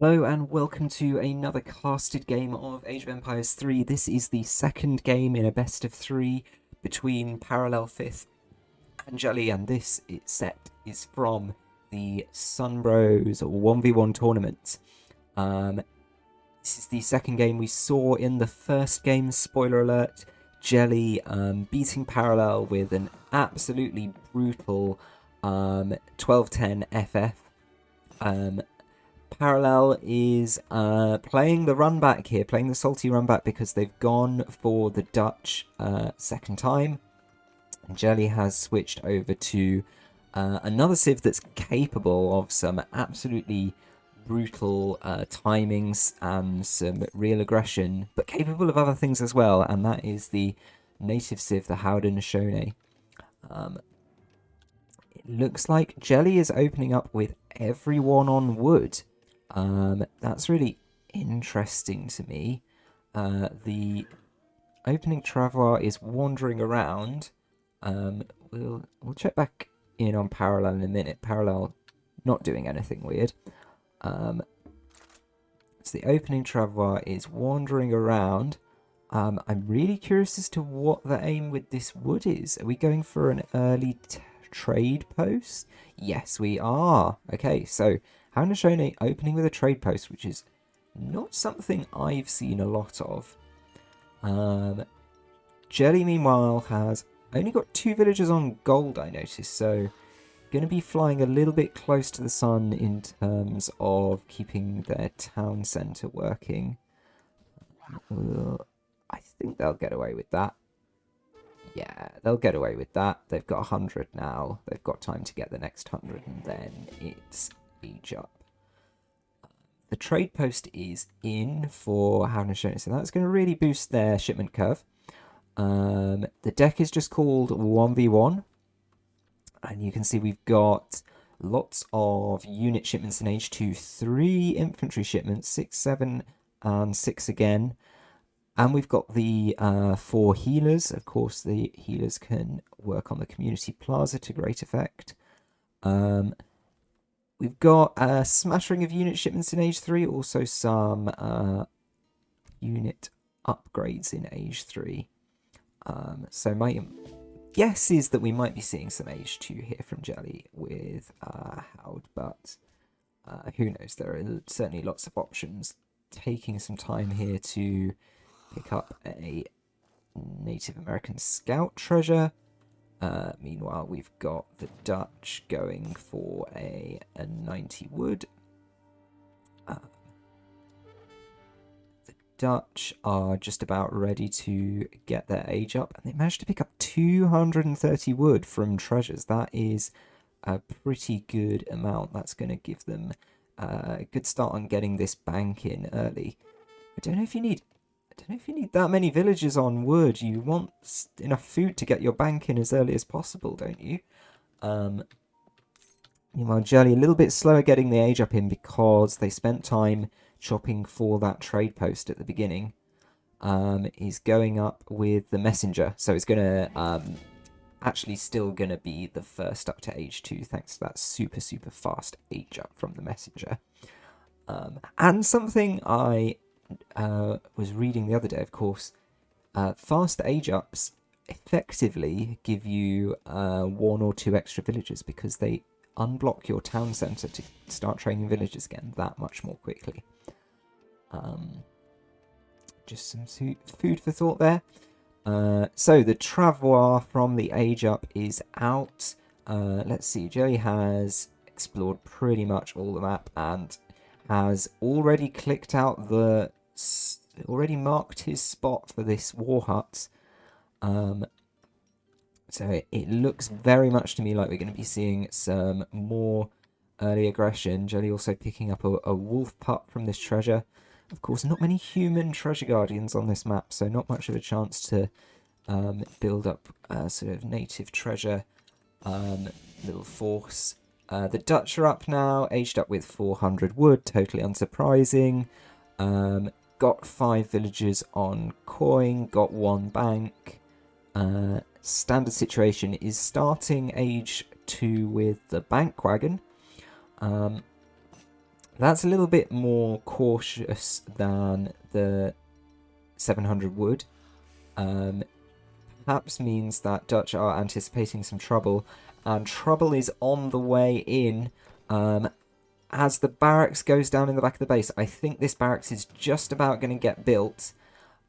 Hello and welcome to another casted game of Age of Empires 3. This is the second game in a best of three between Parallel 5th and Jelly, and this set is from the Sunbros 1v1 tournament. This is the second game we saw in the first game, spoiler alert, Jelly beating Parallel with an absolutely brutal 12-10 FF. Parallel is playing the run back here, playing the salty run back because they've gone for the Dutch second time. And Jelly has switched over to another Civ that's capable of some absolutely brutal timings and some real aggression, but capable of other things as well, and that is the native Civ, the Haude Nashone. It looks like Jelly is opening up with everyone on wood. That's really interesting to me. The opening Traveler is wandering around. We'll check back in on Parallel in a minute. Parallel not doing anything weird. So the opening Traveler is wandering around. I'm really curious as to what the aim with this wood is. Are we going for an early trade post? Yes, we are. Okay, so Haude Nashone opening with a trade post, which is not something I've seen a lot of. Jelly, meanwhile, has only got 2 villagers on gold, I noticed, so going to be flying a little bit close to the sun in terms of keeping their town centre working. I think they'll get away with that. Yeah, they'll get away with that. They've got 100 now. They've got time to get the next 100, and then it's Age up. The trade post is in for Haude Nashone, so that's going to really boost their shipment curve. The deck is just called 1v1, and you can see we've got lots of unit shipments in Age 2, 3 infantry shipments, 6, 7, and 6 again. And we've got the 4 healers. Of course, the healers can work on the community plaza to great effect. We've got a smattering of unit shipments in Age 3, also some unit upgrades in Age 3. So my guess is that we might be seeing some Age 2 here from Jelly with Haude, but who knows? There are certainly lots of options. Taking some time here to pick up a Native American Scout treasure. Meanwhile, we've got the Dutch going for a 90 wood. The Dutch are just about ready to get their age up, and they managed to pick up 230 wood from treasures. That is a pretty good amount. That's going to give them a good start on getting this bank in early. I don't know if you need that many villagers on wood. You want enough food to get your bank in as early as possible, don't you? Meanwhile, Jelly a little bit slower getting the age up in because they spent time shopping for that trade post at the beginning. Is going up with the messenger, so it's gonna actually still gonna be the first up to Age 2 thanks to that super fast age up from the messenger. And something I was reading the other day, of course, fast age ups effectively give you 1 or 2 extra villagers because they unblock your town centre to start training villagers again that much more quickly. Just some food for thought there. So the Travois from the age up is out. Let's see, Jelly has explored pretty much all the map and has already clicked out already marked his spot for this war hut. So it looks very much to me like we're going to be seeing some more early aggression. Jelly also picking up a wolf pup from this treasure. Of course, not many human treasure guardians on this map, so not much of a chance to build up a sort of native treasure little force. The Dutch are up now, aged up with 400 wood, totally unsurprising. Got 5 villagers on coin, got 1 bank. Standard situation is starting Age 2 with the bank wagon. That's a little bit more cautious than the 700 would. Perhaps means that Dutch are anticipating some trouble, and trouble is on the way in. As the barracks goes down in the back of the base, I think this barracks is just about going to get built.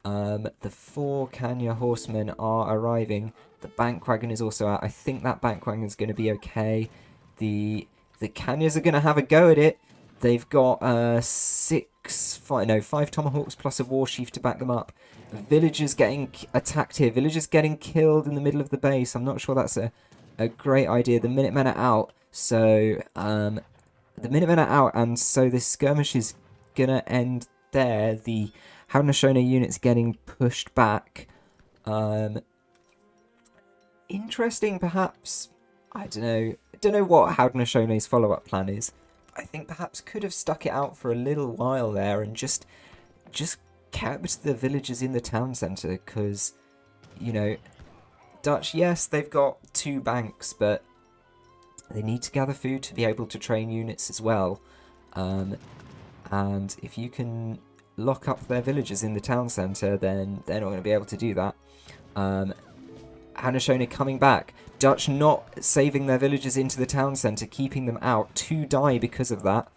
The 4 Kanya horsemen are arriving. The bank wagon is also out. I think that bank wagon is going to be okay. The Kanyas are going to have a go at it. They've got 5 tomahawks plus a war chief to back them up. Villagers getting attacked here. Villagers getting killed in the middle of the base. I'm not sure that's a great idea. The Minutemen are out. So, the Minutemen are out, and so this skirmish is going to end there. The Haudenosaunee units getting pushed back. Interesting, perhaps. I don't know what Haudenosaunee's follow-up plan is. I think perhaps could have stuck it out for a little while there and just kept the villagers in the town centre, because, you know, Dutch, yes, they've got 2 banks, but they need to gather food to be able to train units as well. And if you can lock up their villagers in the town centre, then they're not going to be able to do that. Haudenosaunee coming back. Dutch not saving their villagers into the town centre, keeping them out. 2 die because of that.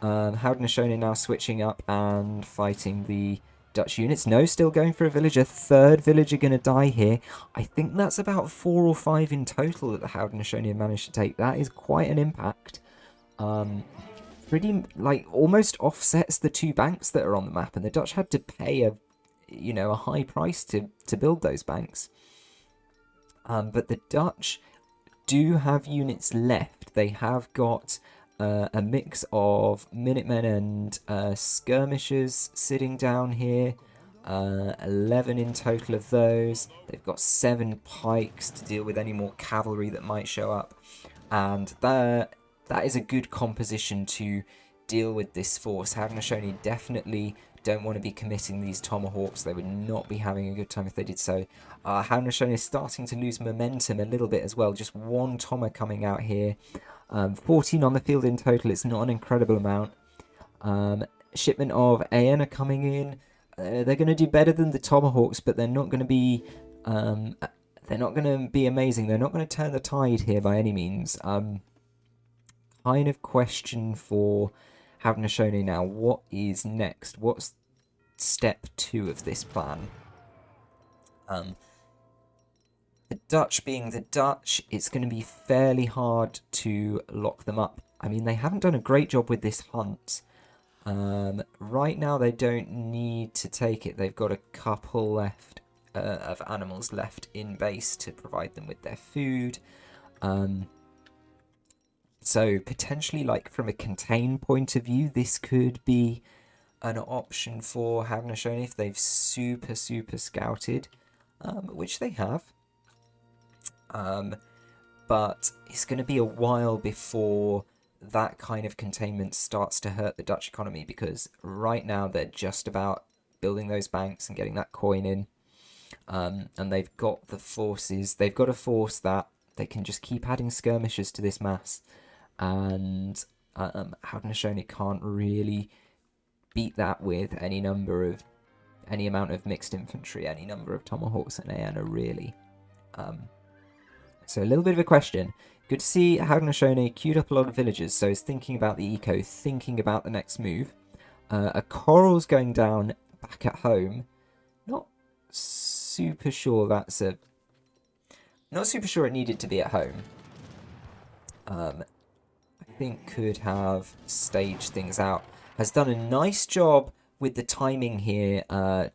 Haudenosaunee now switching up and fighting the Dutch units. No, still going for a villager. 3rd villager going to die here. I think that's about 4 or 5 in total that the Haudenosaunee have managed to take. That is quite an impact. Pretty, like, almost offsets the 2 banks that are on the map, and the Dutch had to pay a high price to build those banks. But the Dutch do have units left. They have got a mix of Minutemen and skirmishers sitting down here. 11 in total of those. They've got 7 pikes to deal with any more cavalry that might show up. And that is a good composition to deal with this force. Haudenosaunee definitely don't want to be committing these tomahawks. They would not be having a good time if they did so. Haudenosaunee is starting to lose momentum a little bit as well. Just 1 Toma coming out here. 14 on the field in total. It's not an incredible amount. Shipment of AN are coming in. They're going to do better than the tomahawks, but they're not going to be amazing. They're not going to turn the tide here by any means. Kind of question for Haudenosaunee now. What is next? What's step 2 of this plan? The Dutch being the Dutch, it's going to be fairly hard to lock them up. I mean, they haven't done a great job with this hunt. Right now, they don't need to take it. They've got a couple left of animals left in base to provide them with their food. So potentially, like, from a contain point of view, this could be an option for Haudenosaunee if they've super scouted, which they have. But it's going to be a while before that kind of containment starts to hurt the Dutch economy, because right now they're just about building those banks and getting that coin in. And they've got the forces. They've got a force that they can just keep adding skirmishers to this mass. And Haudenosaunee can't really beat that with any amount of mixed infantry, any number of tomahawks and Aena, really. So a little bit of a question. Good to see Haudenosaunee queued up a lot of villagers, so he's thinking about the eco, thinking about the next move. A coral's going down back at home. Not super sure it needed to be at home. I think could have staged things out. Has done a nice job with the timing here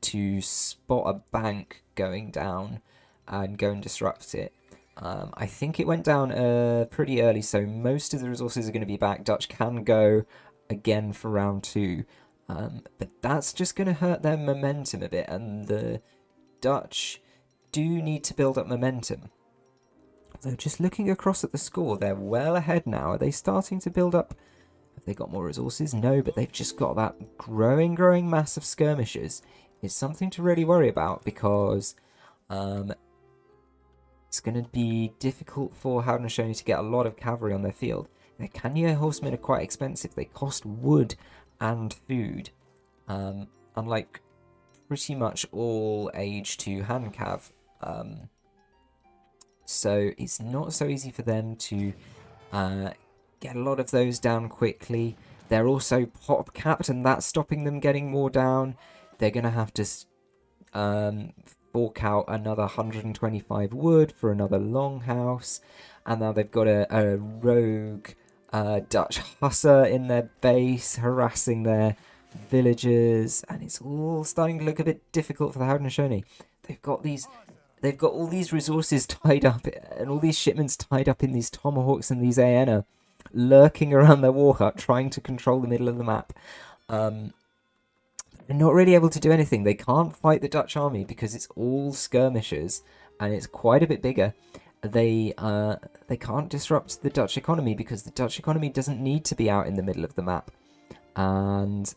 to spot a bank going down and go and disrupt it. I think it went down pretty early, so most of the resources are going to be back. Dutch can go again for round 2, but that's just going to hurt their momentum a bit, and the Dutch do need to build up momentum. So just looking across at the score, they're well ahead now. Are they starting to build up? Have they got more resources? No, but they've just got that growing mass of skirmishers. It's something to really worry about, because it's going to be difficult for Haudenosaunee to get a lot of cavalry on their field. their Kanye horsemen are quite expensive. They cost wood and food, unlike pretty much all Age 2 hand cav. So it's not so easy for them to get a lot of those down quickly. They're also pop capped, and that's stopping them getting more down. They're going to have to fork out another 125 wood for another longhouse. And now they've got a rogue Dutch hussar in their base harassing their villagers. And it's all starting to look a bit difficult for the Haudenosaunee. They've got all these resources tied up and all these shipments tied up in these tomahawks and these Aena lurking around their war hut trying to control the middle of the map. They're not really able to do anything. They can't fight the Dutch army because it's all skirmishers and it's quite a bit bigger. They can't disrupt the Dutch economy because the Dutch economy doesn't need to be out in the middle of the map. And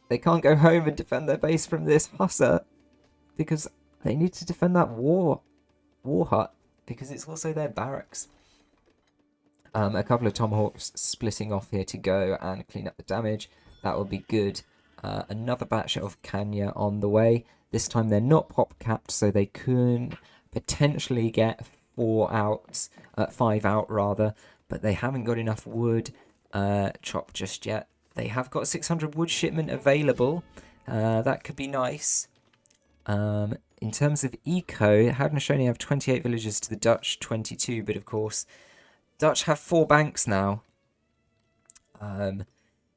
they can't go home and defend their base from this hussar because they need to defend that war hut because it's also their barracks. A couple of tomahawks splitting off here to go and clean up the damage. That will be good. Another batch of Kanya on the way. This time they're not pop capped, so they can potentially get 5 out rather, but they haven't got enough wood chopped just yet. They have got 600 wood shipment available. That could be nice. In terms of eco, Haudenosaunee have 28 villages to the Dutch 22, but of course, Dutch have 4 banks now.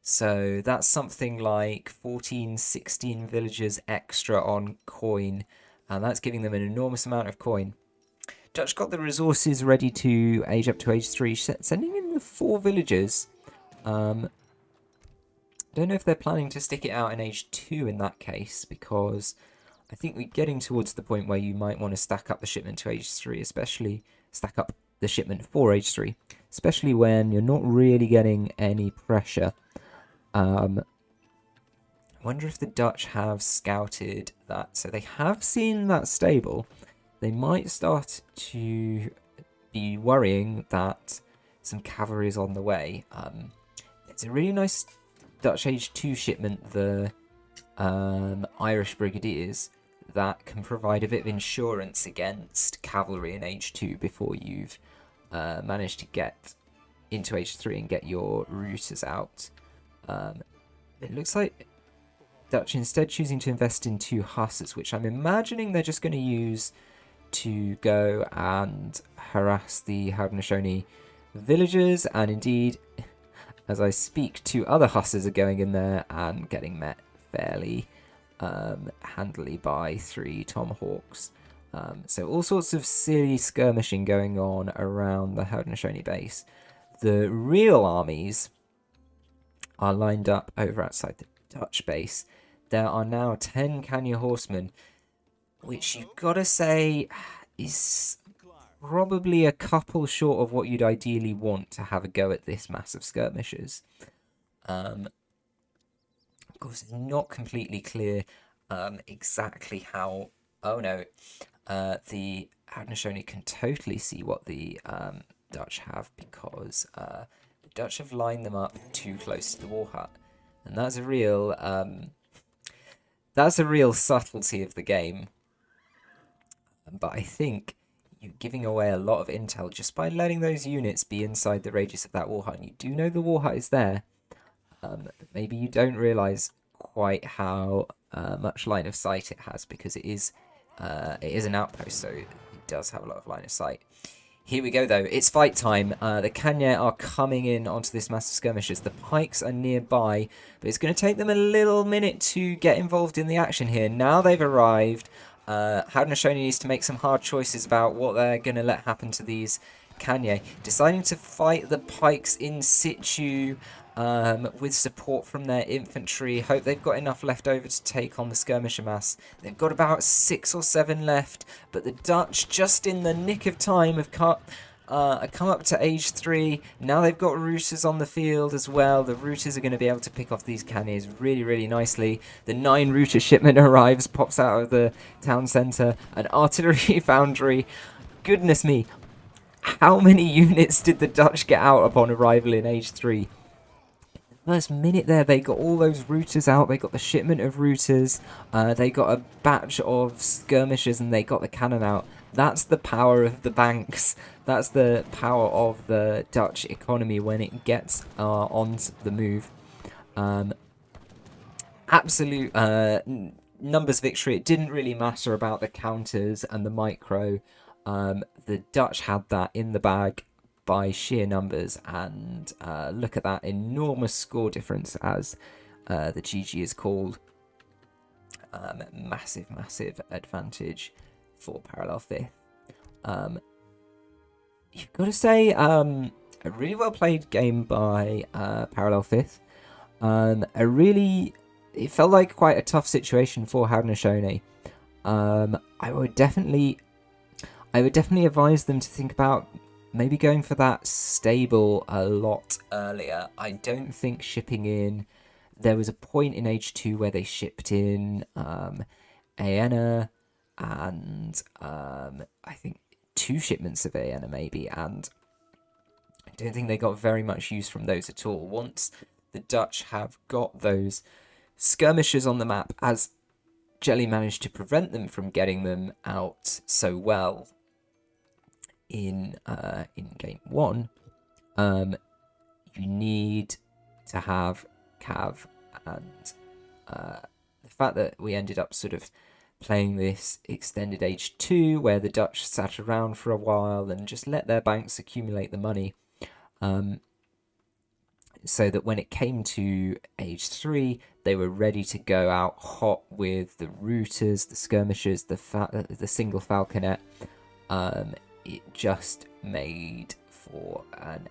So that's something like 14, 16 villages extra on coin, and that's giving them an enormous amount of coin. Dutch got the resources ready to age up to age 3, sending in the 4 villages. Don't know if they're planning to stick it out in age 2 in that case, because I think we're getting towards the point where you might want to stack up the shipment to age 3, especially stack up the shipment for age 3, especially when you're not really getting any pressure. I wonder if the Dutch have scouted that. So they have seen that stable. They might start to be worrying that some cavalry is on the way. It's a really nice Dutch Age 2 shipment, the Irish Brigadiers, that can provide a bit of insurance against cavalry in Age 2 before you've managed to get into Age 3 and get your routers out. It looks like Dutch instead choosing to invest in 2 hussars, which I'm imagining they're just going to use to go and harass the Haudenosaunee villagers, and indeed, as I speak, 2 other hussars are going in there and getting met fairly handily by 3 tomahawks. So all sorts of silly skirmishing going on around the Haudenosaunee base. The real armies are lined up over outside the Dutch base. There are now 10 Kanya horsemen, which you've got to say is probably a couple short of what you'd ideally want to have a go at this mass of skirmishers. Of course, it's not completely clear exactly how... Oh no, the Haudenosaunee can totally see what the Dutch have, because the Dutch have lined them up too close to the war hut, and that's a real subtlety of the game. But I think you're giving away a lot of intel just by letting those units be inside the radius of that war hut. And you do know the war hut is there, but maybe you don't realise quite how much line of sight it has, because it is an outpost, so it does have a lot of line of sight. Here we go, though. It's fight time. The Kanya are coming in onto this mass of skirmishers. The pikes are nearby, but it's going to take them a little minute to get involved in the action here. Now they've arrived. Haudenosaunee needs to make some hard choices about what they're going to let happen to these Kanya. Deciding to fight the pikes in situ with support from their infantry. Hope they've got enough left over to take on the skirmisher mass. They've got about 6 or 7 left, but the Dutch, just in the nick of time, have come up to age 3. Now they've got routers on the field as well. The routers are going to be able to pick off these Kanyas really, really nicely. The 9 router shipment arrives, pops out of the town centre. An artillery foundry. Goodness me. how many units did the Dutch get out upon arrival in Age 3? First minute there, they got all those routers out. They got the shipment of routers. They got a batch of skirmishers, and they got the cannon out. That's the power of the banks. That's the power of the Dutch economy when it gets on the move. Absolute numbers victory. It didn't really matter about the counters and the micro. The Dutch had that in the bag by sheer numbers, and look at that enormous score difference, as the GG is called. Massive advantage for Parallel Fifth. You've got to say, a really well played game by Parallel Fifth. It felt like quite a tough situation for Haudenosaunee. I would definitely advise them to think about maybe going for that stable a lot earlier. I don't think shipping in... There was a point in Age 2 where they shipped in Aena and I think 2 shipments of Aena maybe, and I don't think they got very much use from those at all. Once the Dutch have got those skirmishers on the map, as Jelly managed to prevent them from getting them out so well in game 1, you need to have Cav, and the fact that we ended up sort of playing this extended Age 2 where the Dutch sat around for a while and just let their banks accumulate the money, so that when it came to Age 3, they were ready to go out hot with the routers, the skirmishers, the single falconet. It just made for an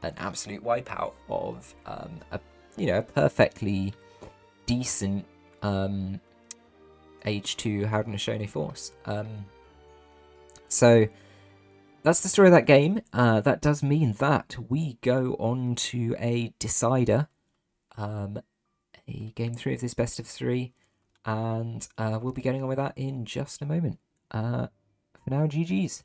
absolute wipeout of a perfectly decent Age 2 Haudenosaunee force. So that's the story of that game. That does mean that we go on to a decider, a game 3 of this best of 3, and we'll be getting on with that in just a moment. For now, GG's.